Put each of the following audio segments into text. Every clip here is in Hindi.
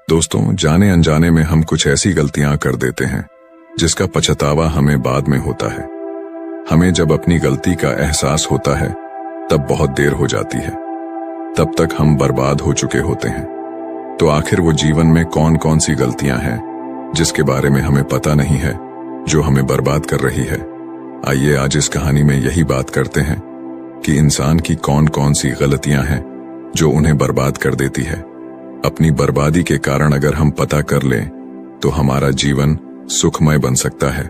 दोस्तों, जाने अनजाने में हम कुछ ऐसी गलतियां कर देते हैं जिसका पछतावा हमें बाद में होता है। हमें जब अपनी गलती का एहसास होता है तब बहुत देर हो जाती है। तब तक हम बर्बाद हो चुके होते हैं। तो आखिर वो जीवन में कौन कौन सी गलतियां हैं जिसके बारे में हमें पता नहीं है, जो हमें बर्बाद कर रही है। आइए आज इस कहानी में यही बात करते हैं कि इंसान की कौन कौन सी गलतियां हैं जो उन्हें बर्बाद कर देती है। अपनी बर्बादी के कारण अगर हम पता कर लें तो हमारा जीवन सुखमय बन सकता है।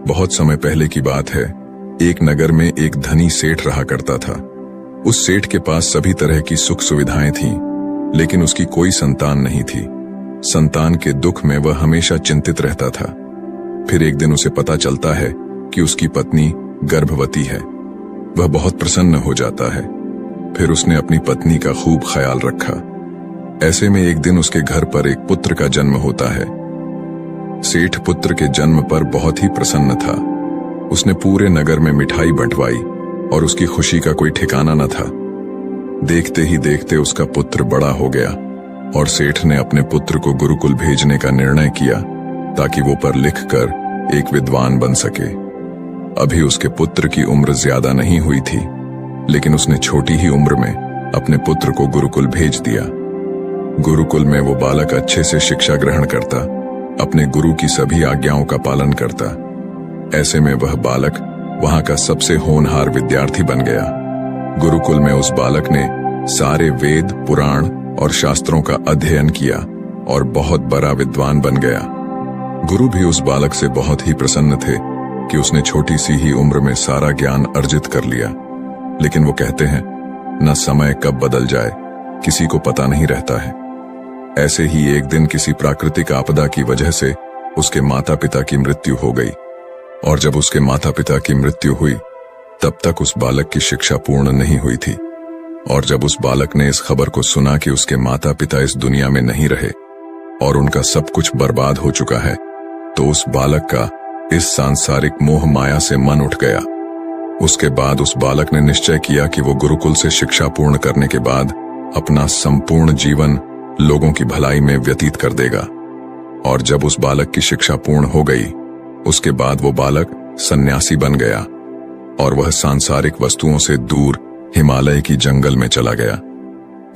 बहुत समय पहले की बात है। एक नगर में एक धनी सेठ रहा करता था। उस सेठ के पास सभी तरह की सुख सुविधाएं थीं, लेकिन उसकी कोई संतान नहीं थी। संतान के दुख में वह हमेशा चिंतित रहता था। फिर एक दिन उसे पता चलता है कि उसकी पत्नी गर्भवती है। वह बहुत प्रसन्न हो जाता है। फिर उसने अपनी पत्नी का खूब ख्याल रखा। ऐसे में एक दिन उसके घर पर एक पुत्र का जन्म होता है। सेठ पुत्र के जन्म पर बहुत ही प्रसन्न था। उसने पूरे नगर में मिठाई बंटवाई और उसकी खुशी का कोई ठिकाना न था। देखते ही देखते उसका पुत्र बड़ा हो गया और सेठ ने अपने पुत्र को गुरुकुल भेजने का निर्णय किया ताकि वो पढ़ लिख कर एक विद्वान बन सके। अभी उसके पुत्र की उम्र ज्यादा नहीं हुई थी, लेकिन उसने छोटी ही उम्र में अपने पुत्र को गुरुकुल भेज दिया। गुरुकुल में वो बालक अच्छे से शिक्षा ग्रहण करता, अपने गुरु की सभी आज्ञाओं का पालन करता। ऐसे में वह बालक वहां का सबसे होनहार विद्यार्थी बन गया। गुरुकुल में उस बालक ने सारे वेद, पुराण और शास्त्रों का अध्ययन किया और बहुत बड़ा विद्वान बन गया। गुरु भी उस बालक से बहुत ही प्रसन्न थे कि उसने छोटी सी ही उम्र में सारा ज्ञान अर्जित कर लिया। लेकिन वो कहते हैं, न समय कब बदल जाए किसी को पता नहीं रहता है। ऐसे ही एक दिन किसी प्राकृतिक आपदा की वजह से उसके माता पिता की मृत्यु हो गई। और जब उसके माता पिता की मृत्यु हुई तब तक उस बालक की शिक्षा पूर्ण नहीं हुई थी। और जब उस बालक ने इस खबर को सुना कि उसके माता पिता इस दुनिया में नहीं रहे और उनका सब कुछ बर्बाद हो चुका है, तो उस बालक का इस सांसारिक मोह माया से मन उठ गया। उसके बाद उस बालक ने निश्चय किया कि वो गुरुकुल से शिक्षा पूर्ण करने के बाद अपना संपूर्ण जीवन लोगों की भलाई में व्यतीत कर देगा। और जब उस बालक की शिक्षा पूर्ण हो गई, उसके बाद वो बालक सन्यासी बन गया और वह सांसारिक वस्तुओं से दूर हिमालय की जंगल में चला गया।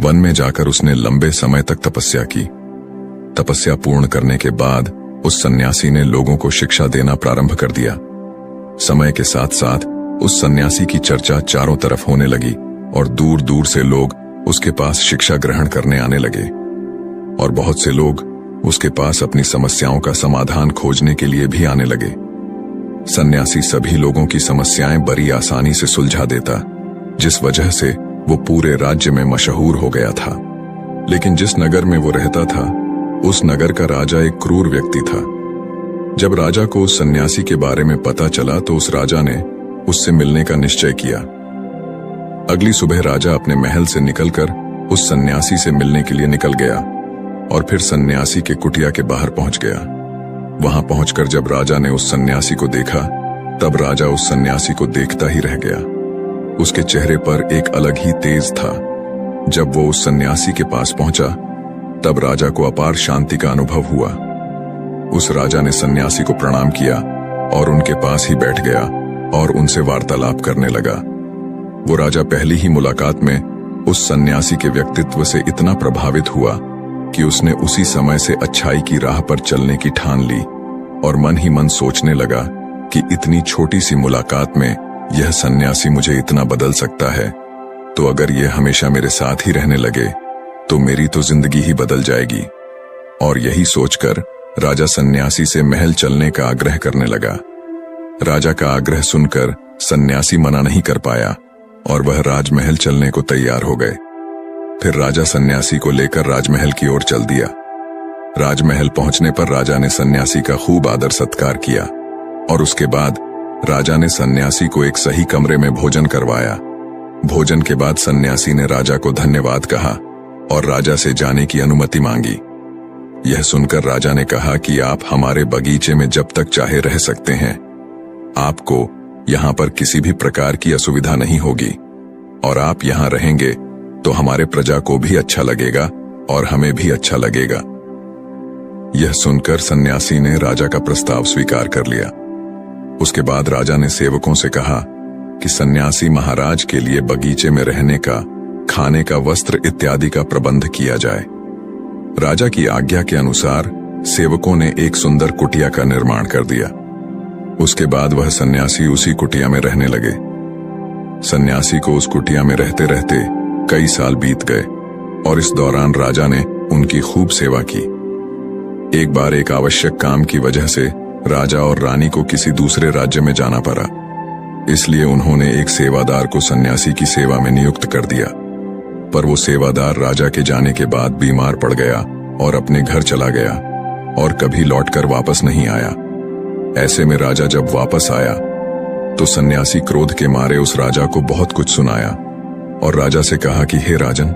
वन में जाकर उसने लंबे समय तक तपस्या की। तपस्या पूर्ण करने के बाद उस सन्यासी ने लोगों को शिक्षा देना प्रारंभ कर दिया। समय के साथ साथ उस सन्यासी की चर्चा चारों तरफ होने लगी और दूर दूर से लोग उसके पास शिक्षा ग्रहण करने आने लगे। और बहुत से लोग उसके पास अपनी समस्याओं का समाधान खोजने के लिए भी आने लगे। सन्यासी सभी लोगों की समस्याएं बड़ी आसानी से सुलझा देता, जिस वजह से वो पूरे राज्य में मशहूर हो गया था। लेकिन जिस नगर में वो रहता था, उस नगर का राजा एक क्रूर व्यक्ति था। जब राजा को उस सन्यासी के बारे में पता चला तो उस राजा ने उससे मिलने का निश्चय किया। अगली सुबह राजा अपने महल से निकलकर उस सन्यासी से मिलने के लिए निकल गया और फिर सन्यासी के कुटिया के बाहर पहुंच गया। वहां पहुंचकर जब राजा ने उस सन्यासी को देखा, तब राजा उस सन्यासी को देखता ही रह गया। उसके चेहरे पर एक अलग ही तेज था। जब वो उस सन्यासी के पास पहुंचा, तब राजा को अपार शांति का अनुभव हुआ। उस राजा ने सन्यासी को प्रणाम किया और उनके पास ही बैठ गया और उनसे वार्तालाप करने लगा। वो राजा पहली ही मुलाकात में उस सन्यासी के व्यक्तित्व से इतना प्रभावित हुआ कि उसने उसी समय से अच्छाई की राह पर चलने की ठान ली और मन ही मन सोचने लगा कि इतनी छोटी सी मुलाकात में यह सन्यासी मुझे इतना बदल सकता है, तो अगर यह हमेशा मेरे साथ ही रहने लगे तो मेरी तो जिंदगी ही बदल जाएगी। और यही सोचकर राजा सन्यासी से महल चलने का आग्रह करने लगा। राजा का आग्रह सुनकर सन्यासी मना नहीं कर पाया और वह राजमहल चलने को तैयार हो गए। फिर राजा सन्यासी को लेकर राजमहल की ओर चल दिया। राजमहल पहुंचने पर राजा ने सन्यासी का खूब आदर सत्कार किया और उसके बाद राजा ने सन्यासी को एक सही कमरे में भोजन करवाया। भोजन के बाद सन्यासी ने राजा को धन्यवाद कहा और राजा से जाने की अनुमति मांगी। यह सुनकर राजा ने कहा कि आप हमारे बगीचे में जब तक चाहे रह सकते हैं। आपको यहाँ पर किसी भी प्रकार की असुविधा नहीं होगी और आप यहाँ रहेंगे तो हमारे प्रजा को भी अच्छा लगेगा और हमें भी अच्छा लगेगा। यह सुनकर सन्यासी ने राजा का प्रस्ताव स्वीकार कर लिया। उसके बाद राजा ने सेवकों से कहा कि सन्यासी महाराज के लिए बगीचे में रहने का, खाने का, वस्त्र इत्यादि का प्रबंध किया जाए। राजा की आज्ञा के अनुसार सेवकों ने एक सुंदर कुटिया का निर्माण कर दिया। उसके बाद वह सन्यासी उसी कुटिया में रहने लगे। सन्यासी को उस कुटिया में रहते रहते कई साल बीत गए और इस दौरान राजा ने उनकी खूब सेवा की। एक बार एक आवश्यक काम की वजह से राजा और रानी को किसी दूसरे राज्य में जाना पड़ा, इसलिए उन्होंने एक सेवादार को सन्यासी की सेवा में नियुक्त कर दिया। पर वो सेवादार राजा के जाने के बाद बीमार पड़ गया और अपने घर चला गया और कभी लौटकर वापस नहीं आया। ऐसे में राजा जब वापस आया तो सन्यासी क्रोध के मारे उस राजा को बहुत कुछ सुनाया और राजा से कहा कि हे राजन,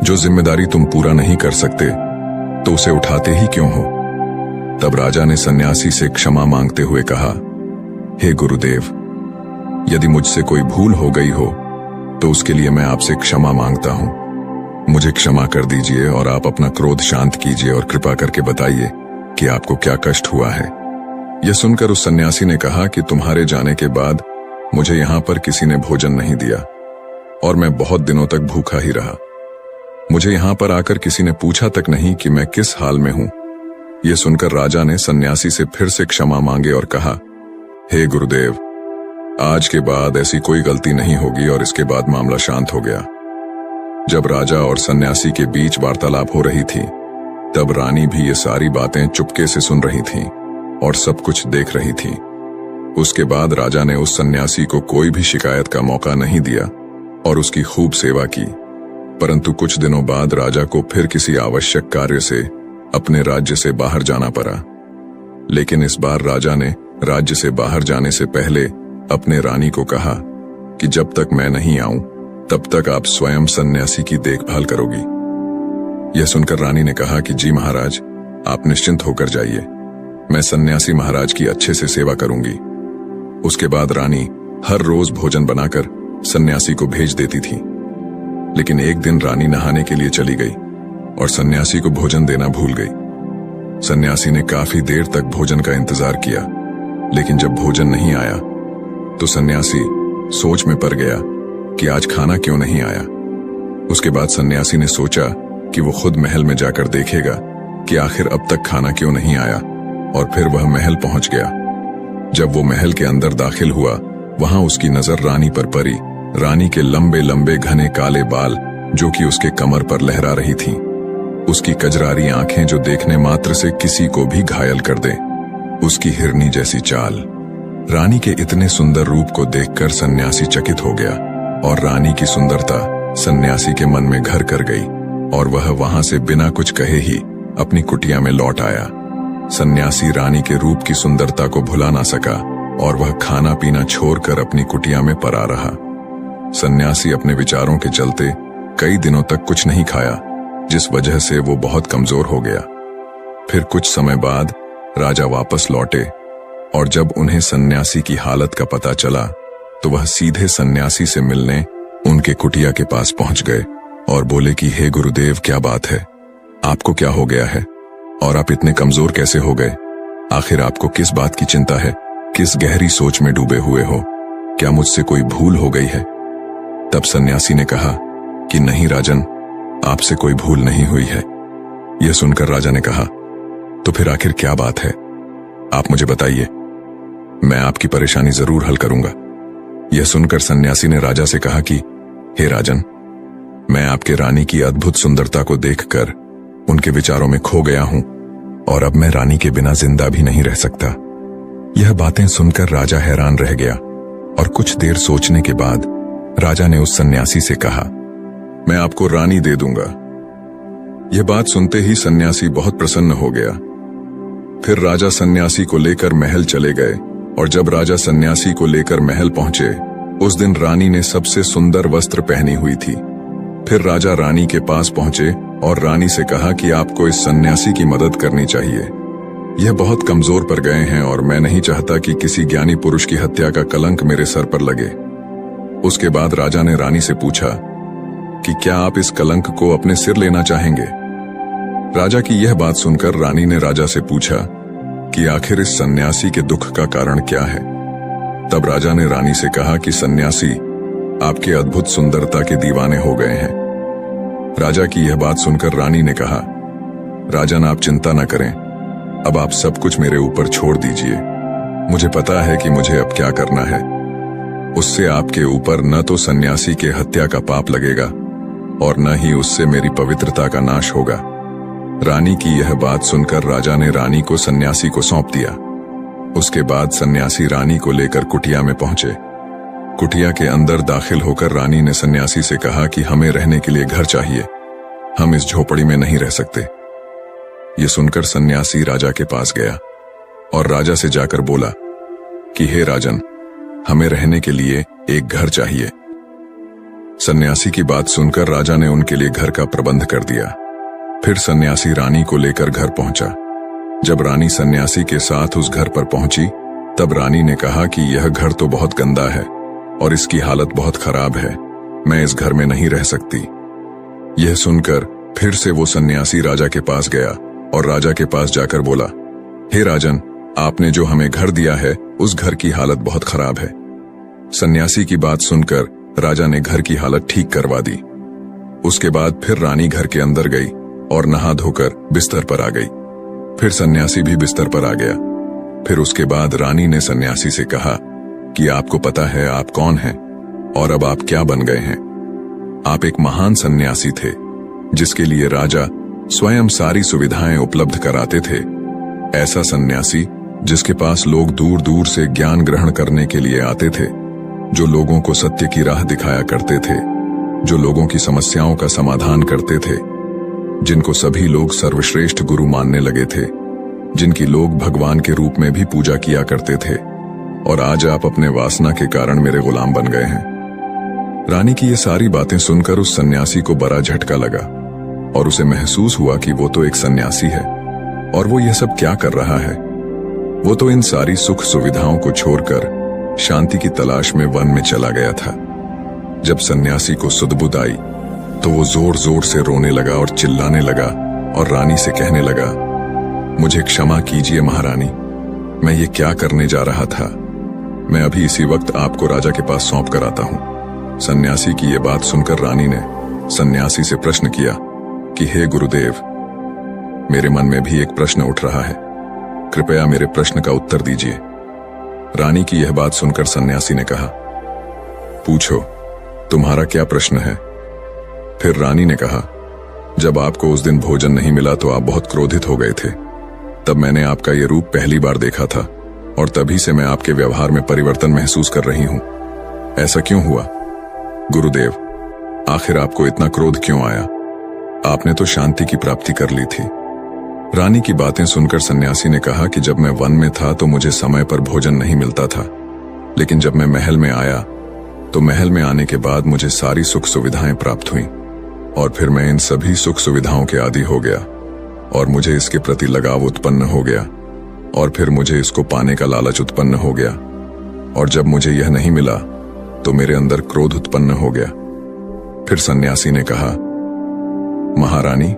जो जिम्मेदारी तुम पूरा नहीं कर सकते तो उसे उठाते ही क्यों हो। तब राजा ने सन्यासी से क्षमा मांगते हुए कहा, हे गुरुदेव, यदि मुझसे कोई भूल हो गई हो तो उसके लिए मैं आपसे क्षमा मांगता हूं। मुझे क्षमा कर दीजिए और आप अपना क्रोध शांत कीजिए और कृपा करके बताइए कि आपको क्या कष्ट हुआ है। यह सुनकर उस सन्यासी ने कहा कि तुम्हारे जाने के बाद मुझे यहां पर किसी ने भोजन नहीं दिया और मैं बहुत दिनों तक भूखा ही रहा। मुझे यहां पर आकर किसी ने पूछा तक नहीं कि मैं किस हाल में हूं। यह सुनकर राजा ने सन्यासी से फिर से क्षमा मांगे और कहा, हे गुरुदेव, आज के बाद ऐसी कोई गलती नहीं होगी। और इसके बाद मामला शांत हो गया। जब राजा और सन्यासी के बीच वार्तालाप हो रही थी तब रानी भी ये सारी बातें चुपके से सुन रही थी और सब कुछ देख रही थी। उसके बाद राजा ने उस सन्यासी को कोई भी शिकायत का मौका नहीं दिया और उसकी खूब सेवा की। परंतु कुछ दिनों बाद राजा को फिर किसी आवश्यक कार्य से अपने राज्य से बाहर जाना पड़ा। लेकिन इस बार राजा ने राज्य से बाहर जाने से पहले अपने रानी को कहा कि जब तक मैं नहीं आऊं तब तक आप स्वयं सन्यासी की देखभाल करोगी। यह सुनकर रानी ने कहा कि जी महाराज, आप निश्चिंत होकर जाइए, मैं सन्यासी महाराज की अच्छे से सेवा करूंगी। उसके बाद रानी हर रोज भोजन बनाकर सन्यासी को भेज देती थी। लेकिन एक दिन रानी नहाने के लिए चली गई और सन्यासी को भोजन देना भूल गई। सन्यासी ने काफी देर तक भोजन का इंतजार किया, लेकिन जब भोजन नहीं आया तो सन्यासी सोच में पड़ गया कि आज खाना क्यों नहीं आया। उसके बाद सन्यासी ने सोचा कि वो खुद महल में जाकर देखेगा कि आखिर अब तक खाना क्यों नहीं आया, और फिर वह महल पहुंच गया। जब वो महल के अंदर दाखिल हुआ, वहां उसकी नजर रानी पर पड़ी। रानी के लंबे लंबे घने काले बाल जो कि उसके कमर पर लहरा रही थीं, उसकी कजरारी आंखें जो देखने मात्र से किसी को भी घायल कर दे, उसकी हिरनी जैसी चाल। रानी के इतने सुंदर रूप को देखकर सन्यासी चकित हो गया और रानी की सुंदरता सन्यासी के मन में घर कर गई और वह वहां से बिना कुछ कहे ही अपनी कुटिया में लौट आया। सन्यासी रानी के रूप की सुंदरता को भुला ना सका और वह खाना पीना छोड़कर अपनी कुटिया में पड़ा रहा। सन्यासी अपने विचारों के चलते कई दिनों तक कुछ नहीं खाया, जिस वजह से वो बहुत कमजोर हो गया। फिर कुछ समय बाद राजा वापस लौटे और जब उन्हें सन्यासी की हालत का पता चला तो वह सीधे सन्यासी से मिलने उनके कुटिया के पास पहुंच गए और बोले कि हे गुरुदेव, क्या बात है, आपको क्या हो गया है और आप इतने कमजोर कैसे हो गए? आखिर आपको किस बात की चिंता है? किस गहरी सोच में डूबे हुए हो? क्या मुझसे कोई भूल हो गई है? तब सन्यासी ने कहा कि नहीं राजन, आपसे कोई भूल नहीं हुई है। यह सुनकर राजा ने कहा, तो फिर आखिर क्या बात है, आप मुझे बताइए, मैं आपकी परेशानी जरूर हल करूंगा। यह सुनकर सन्यासी ने राजा से कहा कि हे राजन, मैं आपके रानी की अद्भुत सुंदरता को देखकर उनके विचारों में खो गया हूं और अब मैं रानी के बिना जिंदा भी नहीं रह सकता। यह बातें सुनकर राजा हैरान रह गया और कुछ देर सोचने के बाद राजा ने उस सन्यासी से कहा, मैं आपको रानी दे दूंगा। यह बात सुनते ही सन्यासी बहुत प्रसन्न हो गया। फिर राजा सन्यासी को लेकर महल चले गए और जब राजा सन्यासी को लेकर महल पहुंचे, उस दिन रानी ने सबसे सुंदर वस्त्र पहनी हुई थी। फिर राजा रानी के पास पहुंचे और रानी से कहा कि आपको इस सन्यासी की मदद करनी चाहिए। यह बहुत कमजोर पड़ गए हैं और मैं नहीं चाहता कि किसी ज्ञानी पुरुष की हत्या का कलंक मेरे सर पर लगे। उसके बाद राजा ने रानी से पूछा कि क्या आप इस कलंक को अपने सिर लेना चाहेंगे? राजा की यह बात सुनकर रानी ने राजा से पूछा कि आखिर इस सन्यासी के दुख का कारण क्या है। तब राजा ने रानी से कहा कि सन्यासी आपके अद्भुत सुंदरता के दीवाने हो गए हैं। राजा की यह बात सुनकर रानी ने कहा, राजन आप चिंता न करें, अब आप सब कुछ मेरे ऊपर छोड़ दीजिए। मुझे पता है कि मुझे अब क्या करना है। उससे आपके ऊपर न तो सन्यासी के हत्या का पाप लगेगा और न ही उससे मेरी पवित्रता का नाश होगा। रानी की यह बात सुनकर राजा ने रानी को सन्यासी को सौंप दिया। उसके बाद सन्यासी रानी को लेकर कुटिया में पहुंचे। कुटिया के अंदर दाखिल होकर रानी ने सन्यासी से कहा कि हमें रहने के लिए घर चाहिए, हम इस झोपड़ी में नहीं रह सकते। ये सुनकर सन्यासी राजा के पास गया और राजा से जाकर बोला कि हे राजन, हमें रहने के लिए एक घर चाहिए। सन्यासी की बात सुनकर राजा ने उनके लिए घर का प्रबंध कर दिया। फिर सन्यासी रानी को लेकर घर पहुंचा। जब रानी सन्यासी के साथ उस घर पर पहुंची, तब रानी ने कहा कि यह घर तो बहुत गंदा है और इसकी हालत बहुत खराब है, मैं इस घर में नहीं रह सकती। यह सुनकर फिर से वो सन्यासी राजा के पास गया और राजा के पास जाकर बोला, हे राजन, आपने जो हमें घर दिया है उस घर की हालत बहुत खराब है। सन्यासी की बात सुनकर राजा ने घर की हालत ठीक करवा दी। उसके बाद फिर रानी घर के अंदर गई और नहा धोकर बिस्तर पर आ गई। फिर सन्यासी भी बिस्तर पर आ गया। फिर उसके बाद रानी ने सन्यासी से कहा कि आपको पता है आप कौन हैं और अब आप क्या बन गए हैं। आप एक महान सन्यासी थे जिसके लिए राजा स्वयं सारी सुविधाएं उपलब्ध कराते थे। ऐसा सन्यासी जिसके पास लोग दूर दूर से ज्ञान ग्रहण करने के लिए आते थे, जो लोगों को सत्य की राह दिखाया करते थे, जो लोगों की समस्याओं का समाधान करते थे, जिनको सभी लोग सर्वश्रेष्ठ गुरु मानने लगे थे, जिनकी लोग भगवान के रूप में भी पूजा किया करते थे। और आज आप अपने वासना के कारण मेरे गुलाम बन गए हैं। रानी की ये सारी बातें सुनकर उस सन्यासी को बड़ा झटका लगा और उसे महसूस हुआ कि वो तो एक सन्यासी है और वो ये सब क्या कर रहा है। वो तो इन सारी सुख सुविधाओं को छोड़कर शांति की तलाश में वन में चला गया था। जब सन्यासी को सुध-बुध आई तो वो जोर जोर से रोने लगा और चिल्लाने लगा और रानी से कहने लगा, मुझे क्षमा कीजिए महारानी, मैं ये क्या करने जा रहा था। मैं अभी इसी वक्त आपको राजा के पास सौंप कर आता हूं। सन्यासी की ये बात सुनकर रानी ने सन्यासी से प्रश्न किया कि हे गुरुदेव, मेरे मन में भी एक प्रश्न उठ रहा है, कृपया मेरे प्रश्न का उत्तर दीजिए। रानी की यह बात सुनकर सन्यासी ने कहा, पूछो, तुम्हारा क्या प्रश्न है। फिर रानी ने कहा, जब आपको उस दिन भोजन नहीं मिला तो आप बहुत क्रोधित हो गए थे। तब मैंने आपका ये रूप पहली बार देखा था और तभी से मैं आपके व्यवहार में परिवर्तन महसूस कर रही हूं। ऐसा क्यों हुआ गुरुदेव? आखिर आपको इतना क्रोध क्यों आया? आपने तो शांति की प्राप्ति कर ली थी। रानी की बातें सुनकर सन्यासी ने कहा कि जब मैं वन में था तो मुझे समय पर भोजन नहीं मिलता था, लेकिन जब मैं महल में आया तो महल में आने के बाद मुझे सारी सुख सुविधाएं प्राप्त हुई और फिर मैं इन सभी सुख सुविधाओं के आदी हो गया और मुझे इसके प्रति लगाव उत्पन्न हो गया और फिर मुझे इसको पाने का लालच उत्पन्न हो गया और जब मुझे यह नहीं मिला तो मेरे अंदर क्रोध उत्पन्न हो गया। फिर सन्यासी ने कहा, महारानी,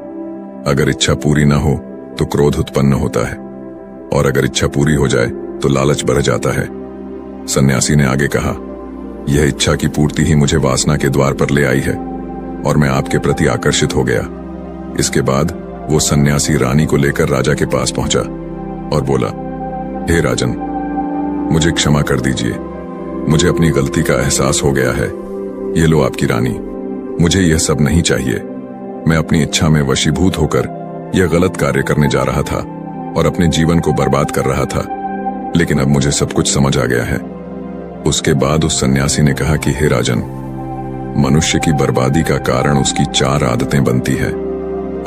अगर इच्छा पूरी ना हो तो क्रोध उत्पन्न होता है और अगर इच्छा पूरी हो जाए तो लालच बढ़ जाता है। सन्यासी ने आगे कहा, यह इच्छा की पूर्ति ही मुझे वासना के द्वार पर ले आई है और मैं आपके प्रति आकर्षित हो गया। इसके बाद वो सन्यासी रानी को लेकर राजा के पास पहुंचा और बोला, हे राजन, मुझे क्षमा कर दीजिए, मुझे अपनी गलती का एहसास हो गया है। ये लो आपकी रानी, मुझे यह सब नहीं चाहिए। मैं अपनी इच्छा में वशीभूत होकर यह गलत कार्य करने जा रहा था और अपने जीवन को बर्बाद कर रहा था, लेकिन अब मुझे सब कुछ समझ आ गया है। उसके बाद उस सन्यासी ने कहा कि हे राजन, मनुष्य की बर्बादी का कारण उसकी 4 आदतें बनती है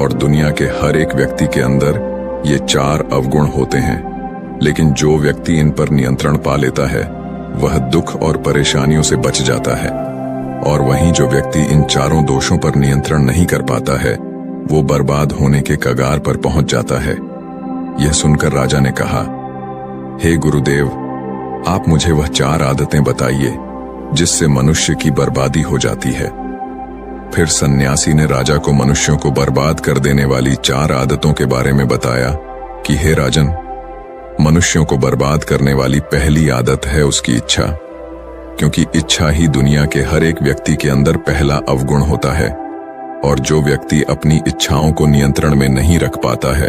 और दुनिया के हर एक व्यक्ति के अंदर ये 4 अवगुण होते हैं, लेकिन जो व्यक्ति इन पर नियंत्रण पा लेता है वह दुख और परेशानियों से बच जाता है और वहीं जो व्यक्ति इन 4 दोषों पर नियंत्रण नहीं कर पाता है वो बर्बाद होने के कगार पर पहुंच जाता है। यह सुनकर राजा ने कहा, हे गुरुदेव, आप मुझे वह 4 आदतें बताइए जिससे मनुष्य की बर्बादी हो जाती है। फिर सन्यासी ने राजा को मनुष्यों को बर्बाद कर देने वाली 4 आदतों के बारे में बताया कि हे राजन, मनुष्यों को बर्बाद करने वाली पहली आदत है उसकी इच्छा, क्योंकि इच्छा ही दुनिया के हर एक व्यक्ति के अंदर पहला अवगुण होता है। और जो व्यक्ति अपनी इच्छाओं को नियंत्रण में नहीं रख पाता है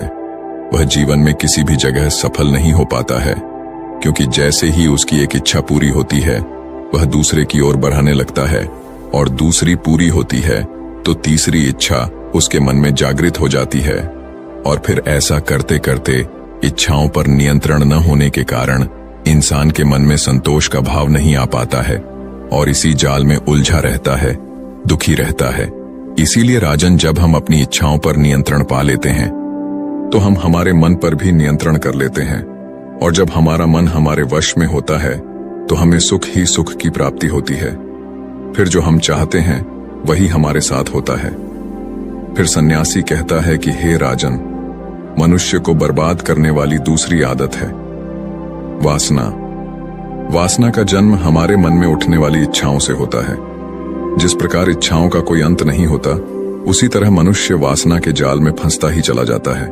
वह जीवन में किसी भी जगह सफल नहीं हो पाता है, क्योंकि जैसे ही उसकी एक इच्छा पूरी होती है वह दूसरे की ओर बढ़ाने लगता है, और दूसरी पूरी होती है तो तीसरी इच्छा उसके मन में जागृत हो जाती है, और फिर ऐसा करते करते इच्छाओं पर नियंत्रण न होने के कारण इंसान के मन में संतोष का भाव नहीं आ पाता है और इसी जाल में उलझा रहता है, दुखी रहता है। इसीलिए राजन, जब हम अपनी इच्छाओं पर नियंत्रण पा लेते हैं तो हम हमारे मन पर भी नियंत्रण कर लेते हैं, और जब हमारा मन हमारे वश में होता है तो हमें सुख ही सुख की प्राप्ति होती है। फिर जो हम चाहते हैं वही हमारे साथ होता है। फिर सन्यासी कहता है कि हे राजन, मनुष्य को बर्बाद करने वाली दूसरी आदत है वासना। वासना का जन्म हमारे मन में उठने वाली इच्छाओं से होता है। जिस प्रकार इच्छाओं का कोई अंत नहीं होता, उसी तरह मनुष्य वासना के जाल में फंसता ही चला जाता है।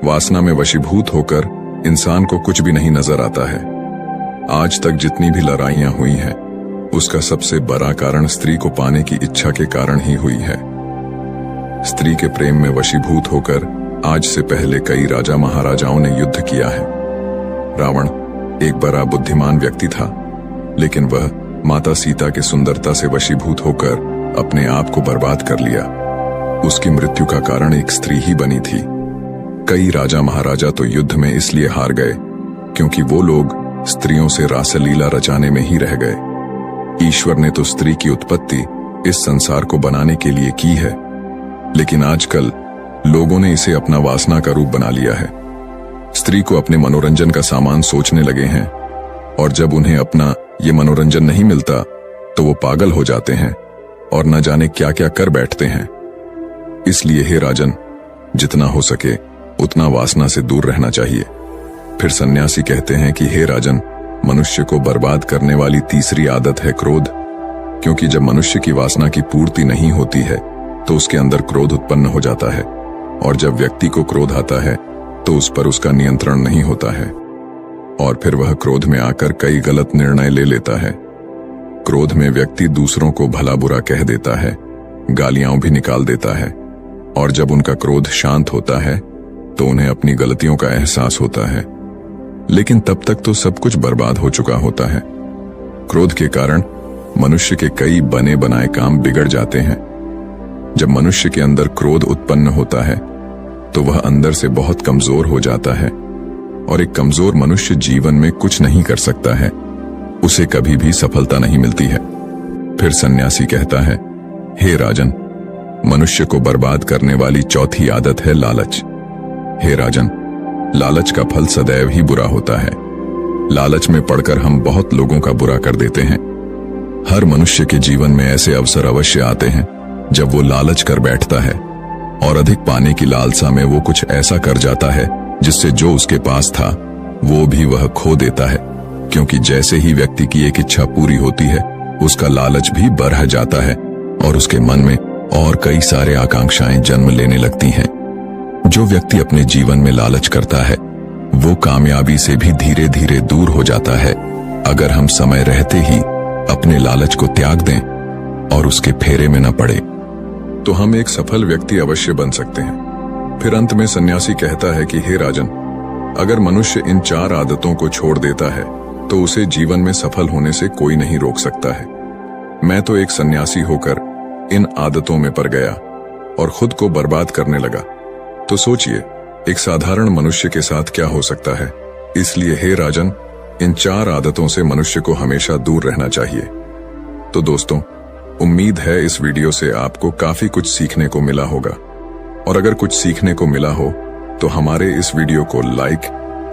वासना में वशीभूत होकर इंसान को कुछ भी नहीं नजर आता है। आज तक जितनी भी लड़ाइयां हुई हैं, उसका सबसे बड़ा कारण स्त्री को पाने की इच्छा के कारण ही हुई है। स्त्री के प्रेम में वशीभूत होकर आज से पहले कई राजा महाराजाओं ने युद्ध किया है। रावण एक बड़ा बुद्धिमान व्यक्ति था, लेकिन वह माता सीता की सुंदरता से वशीभूत होकर अपने आप को बर्बाद कर लिया। उसकी मृत्यु का कारण एक स्त्री ही बनी थी। कई राजा महाराजा तो युद्ध में इसलिए हार गए क्योंकि वो लोग स्त्रियों से रासलीला रचाने में ही रह गए। ईश्वर ने तो स्त्री की उत्पत्ति इस संसार को बनाने के लिए की है, लेकिन आजकल लोगों ने इसे अपना वासना का रूप बना लिया है। स्त्री को अपने मनोरंजन का सामान सोचने लगे हैं, और जब उन्हें अपना ये मनोरंजन नहीं मिलता तो वो पागल हो जाते हैं और न जाने क्या क्या कर बैठते हैं। इसलिए हे राजन, जितना हो सके उतना वासना से दूर रहना चाहिए। फिर सन्यासी कहते हैं कि हे राजन, मनुष्य को बर्बाद करने वाली तीसरी आदत है क्रोध, क्योंकि जब मनुष्य की वासना की पूर्ति नहीं होती है तो उसके अंदर क्रोध उत्पन्न हो जाता है, और जब व्यक्ति को क्रोध आता है तो उस पर उसका नियंत्रण नहीं होता है, और फिर वह क्रोध में आकर कई गलत निर्णय ले लेता है। क्रोध में व्यक्ति दूसरों को भला बुरा कह देता है, गालियां भी निकाल देता है, और जब उनका क्रोध शांत होता है तो उन्हें अपनी गलतियों का एहसास होता है, लेकिन तब तक तो सब कुछ बर्बाद हो चुका होता है। क्रोध के कारण मनुष्य के कई बने बनाए काम बिगड़ जाते हैं। जब मनुष्य के अंदर क्रोध उत्पन्न होता है तो वह अंदर से बहुत कमजोर हो जाता है, और एक कमजोर मनुष्य जीवन में कुछ नहीं कर सकता है, उसे कभी भी सफलता नहीं मिलती है। फिर सन्यासी कहता है, हे राजन, मनुष्य को बर्बाद करने वाली चौथी आदत है लालच। हे राजन, लालच का फल सदैव ही बुरा होता है। लालच में पड़कर हम बहुत लोगों का बुरा कर देते हैं। हर मनुष्य के जीवन में ऐसे अवसर अवश्य आते हैं जब वो लालच कर बैठता है, और अधिक पाने की लालसा में वो कुछ ऐसा कर जाता है जिससे जो उसके पास था वो भी वह खो देता है, क्योंकि जैसे ही व्यक्ति की एक इच्छा पूरी होती है उसका लालच भी बढ़ जाता है और उसके मन में और कई सारे आकांक्षाएं जन्म लेने लगती हैं। जो व्यक्ति अपने जीवन में लालच करता है वो कामयाबी से भी धीरे धीरे दूर हो जाता है, अगर हम समय रहते ही अपने लालच को त्याग दें और उसके फेरे में न पड़े तो हम एक सफल व्यक्ति अवश्य बन सकते हैं। फिर अंत में सन्यासी कहता है कि हे राजन, अगर मनुष्य इन 4 आदतों को छोड़ देता है तो उसे जीवन में सफल होने से कोई नहीं रोक सकता है। मैं तो एक सन्यासी होकर इन आदतों में पड़ गया और खुद को बर्बाद करने लगा, तो सोचिए एक साधारण मनुष्य के साथ क्या हो सकता है। इसलिए हे राजन, इन 4 आदतों से मनुष्य को हमेशा दूर रहना चाहिए। तो दोस्तों, उम्मीद है इस वीडियो से आपको काफी कुछ सीखने को मिला होगा, और अगर कुछ सीखने को मिला हो तो हमारे इस वीडियो को लाइक,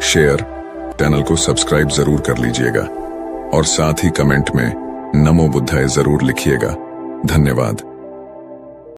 शेयर, चैनल को सब्सक्राइब जरूर कर लीजिएगा, और साथ ही कमेंट में नमो बुद्धाय जरूर लिखिएगा। धन्यवाद।